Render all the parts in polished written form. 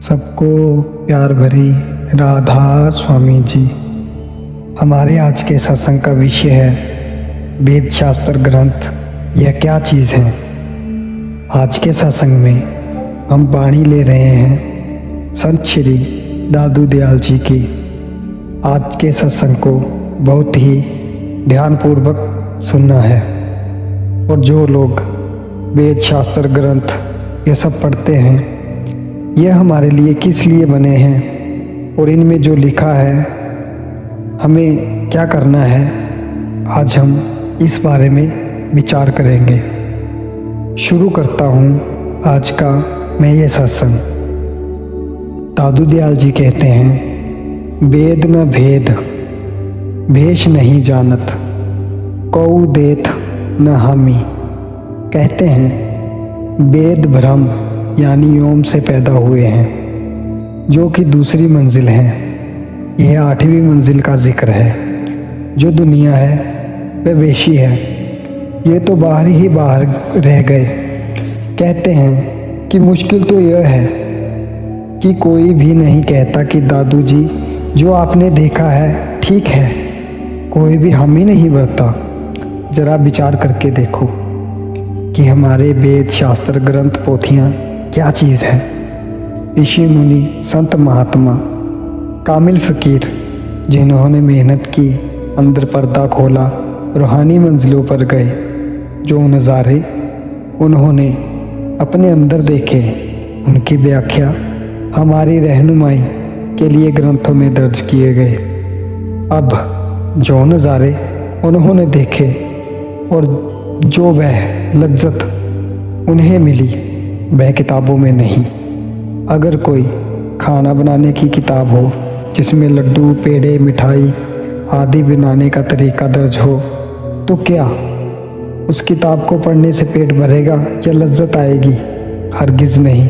सबको प्यार भरी राधा स्वामी जी। हमारे आज के सत्संग का विषय है वेद शास्त्र ग्रंथ, यह क्या चीज़ है। आज के सत्संग में हम वाणी ले रहे हैं संत श्री दादू दयाल जी की। आज के सत्संग को बहुत ही ध्यानपूर्वक सुनना है, और जो लोग वेद शास्त्र ग्रंथ ये सब पढ़ते हैं, ये हमारे लिए किस लिए बने हैं और इनमें जो लिखा है हमें क्या करना है, आज हम इस बारे में विचार करेंगे। शुरू करता हूँ आज का मैं ये सत्संग। दादू दयाल जी कहते हैं, वेद न भेद भेष नहीं जानत, कौ देत न हामी। कहते हैं वेद भ्रम यानी ओम से पैदा हुए हैं, जो कि दूसरी मंजिल है। यह 8वीं मंजिल का जिक्र है। जो दुनिया है वह वेशी है, ये तो बाहर ही बाहर रह गए। कहते हैं कि मुश्किल तो यह है कि कोई भी नहीं कहता कि दादू जी जो आपने देखा है ठीक है, कोई भी हम ही नहीं बरता। ज़रा विचार करके देखो कि हमारे वेद शास्त्र ग्रंथ पोथियाँ क्या चीज़ है। ऋषि मुनि संत महात्मा कामिल फ़कीर जिन्होंने मेहनत की, अंदर पर्दा खोला, रूहानी मंजिलों पर गए, जो नज़ारे उन्होंने अपने अंदर देखे, उनकी व्याख्या हमारी रहनुमाई के लिए ग्रंथों में दर्ज किए गए। अब जो नज़ारे उन्होंने देखे और जो वह लज्जत उन्हें मिली, वह किताबों में नहीं। अगर कोई खाना बनाने की किताब हो जिसमें लड्डू, पेड़े, मिठाई आदि बनाने का तरीका दर्ज हो, तो क्या उस किताब को पढ़ने से पेट भरेगा या लज्जत आएगी? हरगिज़ नहीं।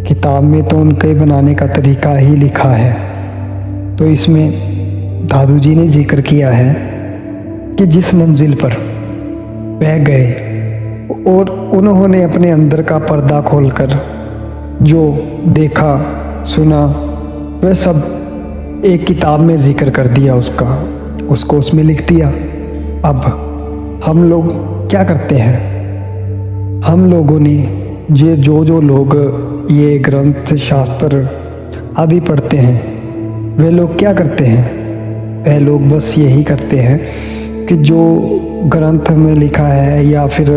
किताब में तो उनके बनाने का तरीका ही लिखा है। तो इसमें दादू जी ने जिक्र किया है कि जिस मंजिल पर वह गए और उन्होंने अपने अंदर का पर्दा खोलकर जो देखा सुना, वह सब एक किताब में जिक्र कर दिया, उसको उसमें लिख दिया। अब हम लोग क्या करते हैं? हम लोगों ने जो लोग ये ग्रंथ शास्त्र आदि पढ़ते हैं, वे लोग क्या करते हैं? वह लोग बस यही करते हैं कि जो ग्रंथ में लिखा है या फिर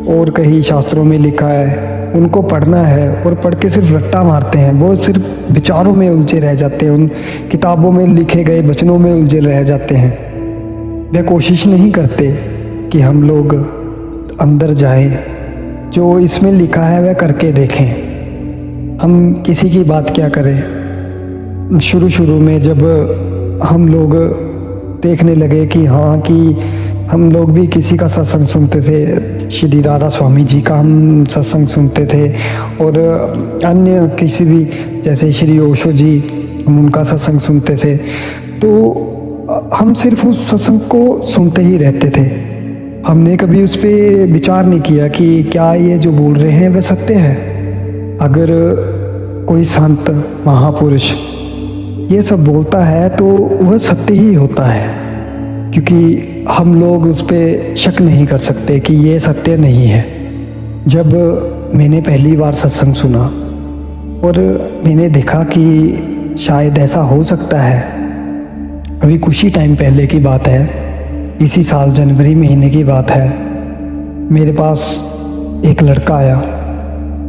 और कहीं शास्त्रों में लिखा है उनको पढ़ना है, और पढ़ के सिर्फ रट्टा मारते हैं। वो सिर्फ विचारों में उलझे रह जाते हैं, उन किताबों में लिखे गए वचनों में उलझे रह जाते हैं। वे कोशिश नहीं करते कि हम लोग अंदर जाएं, जो इसमें लिखा है वह करके देखें। हम किसी की बात क्या करें। शुरू में जब हम लोग देखने लगे कि हाँ कि हम लोग भी किसी का सत्संग सुनते थे, श्री राधा स्वामी जी का हम सत्संग सुनते थे, और अन्य किसी भी जैसे श्री ओशो जी, हम उनका सत्संग सुनते थे। तो हम सिर्फ उस सत्संग को सुनते ही रहते थे। हमने कभी उस पर विचार नहीं किया कि क्या ये जो बोल रहे हैं वह सत्य है। अगर कोई संत महापुरुष ये सब बोलता है तो वह सत्य ही होता है, क्योंकि हम लोग उस पर शक नहीं कर सकते कि ये सत्य नहीं है। जब मैंने पहली बार सत्संग सुना और मैंने देखा कि शायद ऐसा हो सकता है, अभी कुछ ही टाइम पहले की बात है, इसी साल जनवरी महीने की बात है, मेरे पास एक लड़का आया।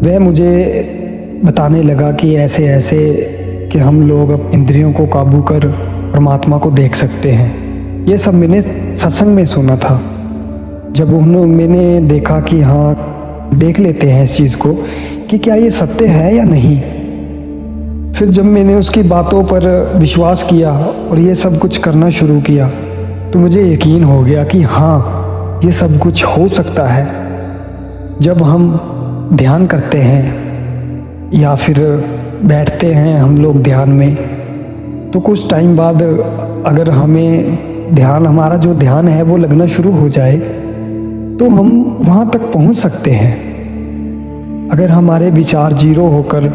वह मुझे बताने लगा कि ऐसे ऐसे कि हम लोग अब इंद्रियों को काबू कर परमात्मा को देख सकते हैं। ये सब मैंने सत्संग में सुना था। जब मैंने देखा कि हाँ देख लेते हैं इस चीज़ को कि क्या ये सत्य है या नहीं, फिर जब मैंने उसकी बातों पर विश्वास किया और ये सब कुछ करना शुरू किया, तो मुझे यकीन हो गया कि हाँ ये सब कुछ हो सकता है। जब हम ध्यान करते हैं या फिर बैठते हैं हम लोग ध्यान में, तो कुछ टाइम बाद अगर हमें हमारा जो ध्यान है वो लगना शुरू हो जाए, तो हम वहाँ तक पहुँच सकते हैं। अगर हमारे विचार जीरो होकर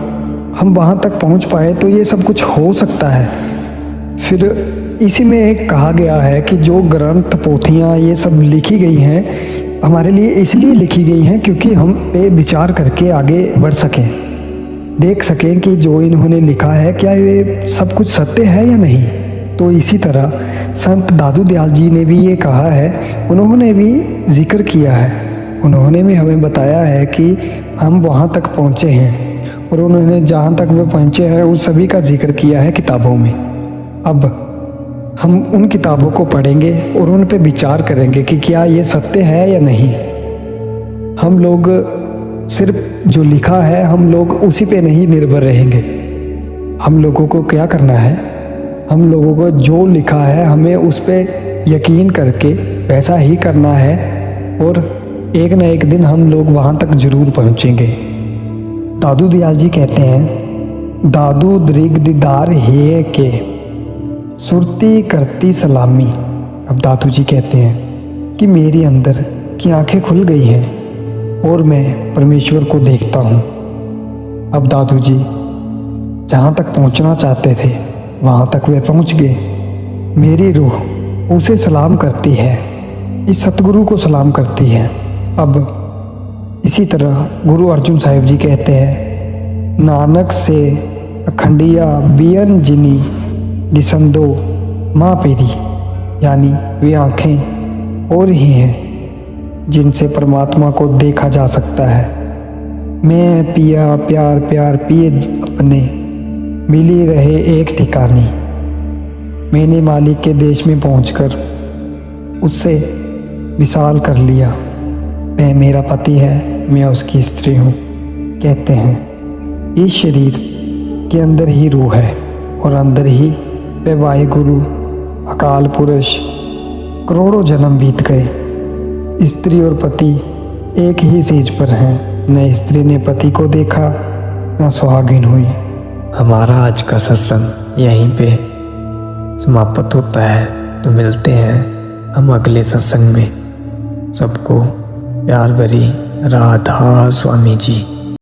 हम वहाँ तक पहुँच पाए तो ये सब कुछ हो सकता है। फिर इसी में एक कहा गया है कि जो ग्रंथ पोथियाँ ये सब लिखी गई हैं हमारे लिए इसलिए लिखी गई हैं क्योंकि हम पे विचार करके आगे बढ़ सकें, देख सकें कि जो इन्होंने लिखा है क्या ये सब कुछ सत्य है या नहीं। तो इसी तरह संत दादू दयाल जी ने भी ये कहा है, उन्होंने भी जिक्र किया है, उन्होंने भी हमें बताया है कि हम वहाँ तक पहुँचे हैं और उन्होंने जहाँ तक वे पहुँचे हैं उन सभी का जिक्र किया है किताबों में। अब हम उन किताबों को पढ़ेंगे और उन पे विचार करेंगे कि क्या ये सत्य है या नहीं। हम लोग सिर्फ जो लिखा है हम लोग उसी पे नहीं निर्भर रहेंगे। हम लोगों को क्या करना है, हम लोगों को जो लिखा है हमें उस पे यकीन करके वैसा ही करना है और एक न एक दिन हम लोग वहाँ तक जरूर पहुँचेंगे। दादू दयाल जी कहते हैं, दादू दरिग दीदार हे के सुरती करती सलामी। अब दादू जी कहते हैं कि मेरी अंदर की आंखें खुल गई हैं और मैं परमेश्वर को देखता हूँ। अब दादू जी जहाँ तक पहुँचना चाहते थे वहाँ तक वे पहुँच गए। मेरी रूह उसे सलाम करती है, इस सतगुरु को सलाम करती है। अब इसी तरह गुरु अर्जुन साहिब जी कहते हैं, नानक से अखंडिया बियन जिनी दिसंदो माँ पेरी, यानी वे आँखें और ही हैं जिनसे परमात्मा को देखा जा सकता है। मैं पिया प्यार प्यार पिए अपने, मिली रहे एक ठिकानी। मैंने मालिक के देश में पहुंचकर उससे विशाल कर लिया। वह मेरा पति है, मैं उसकी स्त्री हूँ। कहते हैं इस शरीर के अंदर ही रूह है और अंदर ही वे वाहिगुरु अकाल पुरुष। करोड़ों जन्म बीत गए, स्त्री और पति एक ही सेज पर हैं। न स्त्री ने पति को देखा, न सुहागिन हुई। हमारा आज का सत्संग यहीं पे समाप्त होता है। तो मिलते हैं हम अगले सत्संग में। सबको प्यार भरी राधा स्वामी जी।